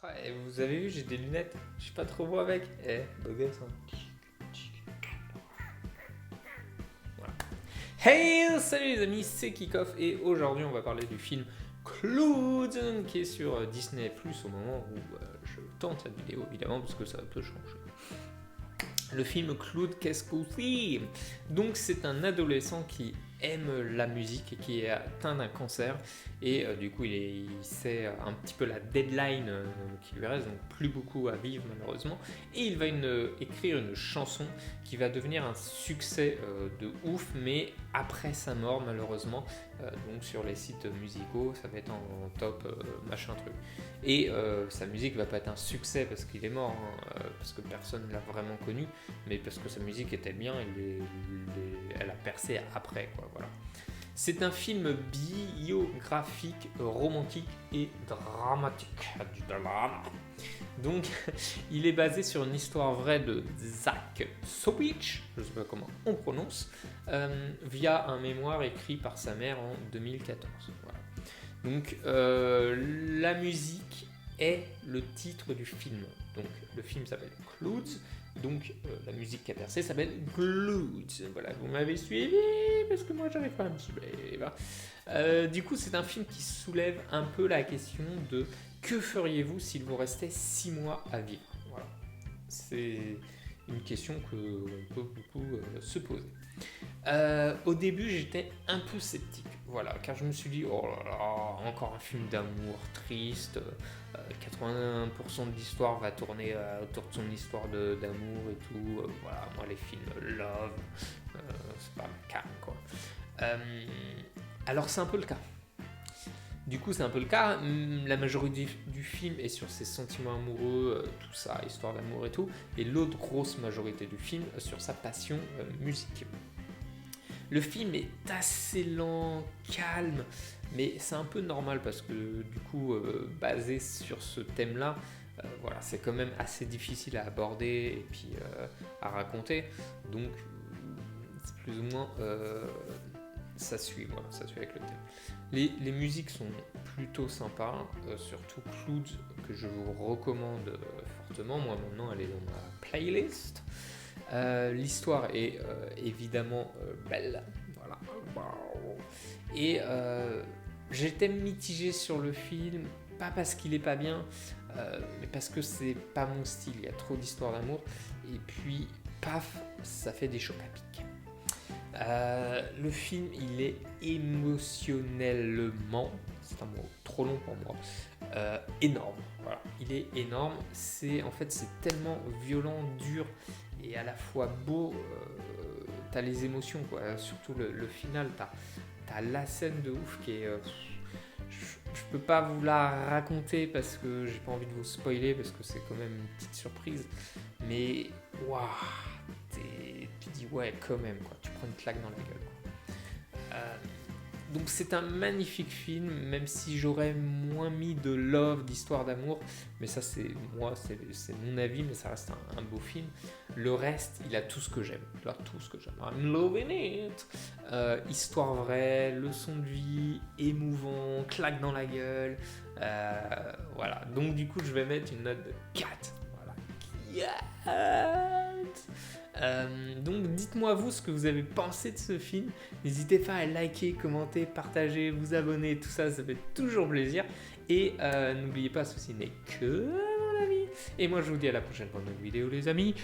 Ah, et vous avez vu, j'ai des lunettes, je suis pas trop beau avec. Eh, beau gosse, hein. Voilà. Hey, salut les amis, c'est Kickoff et aujourd'hui on va parler du film Cloud qui est sur Disney Plus au moment où je tourne cette vidéo évidemment parce que ça peut changer. Le film Cloud, qu'est-ce que c'est? Donc c'est un adolescent qui aime la musique et qui est atteint d'un cancer et du coup il sait un petit peu la deadline qui lui reste, donc plus beaucoup à vivre malheureusement, et il va écrire une chanson qui va devenir un succès de ouf, mais après sa mort malheureusement, donc sur les sites musicaux ça va être en top machin truc, et sa musique va pas être un succès parce qu'il est mort, hein, parce que personne ne l'a vraiment connu, mais parce que sa musique était bien, elle a percé après, quoi, voilà. C'est un film biographique, romantique et dramatique. Du drama. Donc, il est basé sur une histoire vraie de Zach Sowich, je ne sais pas comment on prononce, via un mémoire écrit par sa mère en 2014. Voilà. Donc, la musique est le titre du film. Donc, le film s'appelle Clouds. Donc la musique qui a percé s'appelle Clouds. Voilà, vous m'avez suivi parce que moi j'arrive pas à me suivre. Du coup, c'est un film qui soulève un peu la question de que feriez-vous s'il vous restait 6 mois à vivre. Voilà, c'est une question qu'on peut beaucoup se poser. Au début, j'étais un peu sceptique, voilà, car je me suis dit, oh là là, encore un film d'amour triste, 80% de l'histoire va tourner autour de son histoire d'amour et tout, voilà, moi les films love, c'est pas ma cam, quoi. Alors c'est un peu le cas. Du coup, c'est un peu le cas. La majorité du film est sur ses sentiments amoureux, tout ça, histoire d'amour et tout. Et l'autre grosse majorité du film sur sa passion musique. Le film est assez lent, calme, mais c'est un peu normal parce que du coup, basé sur ce thème-là, voilà, c'est quand même assez difficile à aborder et puis à raconter. Donc, c'est plus ou moins ça suit, voilà, ça suit avec le thème. Les musiques sont plutôt sympas, surtout Clouds que je vous recommande fortement. Moi maintenant elle est dans ma playlist. L'histoire est évidemment belle, voilà. Et j'étais mitigé sur le film, pas parce qu'il est pas bien, mais parce que c'est pas mon style. Il y a trop d'histoires d'amour et puis paf, ça fait des chocs à pic. Le film, il est émotionnellement, c'est un mot trop long pour moi, énorme. Voilà. Il est énorme. C'est tellement violent, dur et à la fois beau. T'as les émotions, quoi. Surtout le final. T'as la scène de ouf qui est. Je peux pas vous la raconter parce que j'ai pas envie de vous spoiler parce que c'est quand même une petite surprise. Mais waouh, tu dis ouais quand même, quoi. Tu prends une claque dans la gueule, quoi. Donc c'est un magnifique film, même si j'aurais moins mis de love, d'histoire d'amour, mais ça c'est moi, c'est mon avis, mais ça reste un beau film. Le reste, il a tout ce que j'aime, il a tout ce que j'aime. I'm loving it. Histoire vraie, leçon de vie, émouvant, claque dans la gueule, voilà. Donc du coup je vais mettre une note de 4. Voilà. Yes. Donc dites-moi vous ce que vous avez pensé de ce film. N'hésitez pas à liker, commenter, partager, vous abonner, tout ça, ça fait toujours plaisir. Et n'oubliez pas, ceci n'est que mon avis. Et moi je vous dis à la prochaine pour une nouvelle vidéo les amis.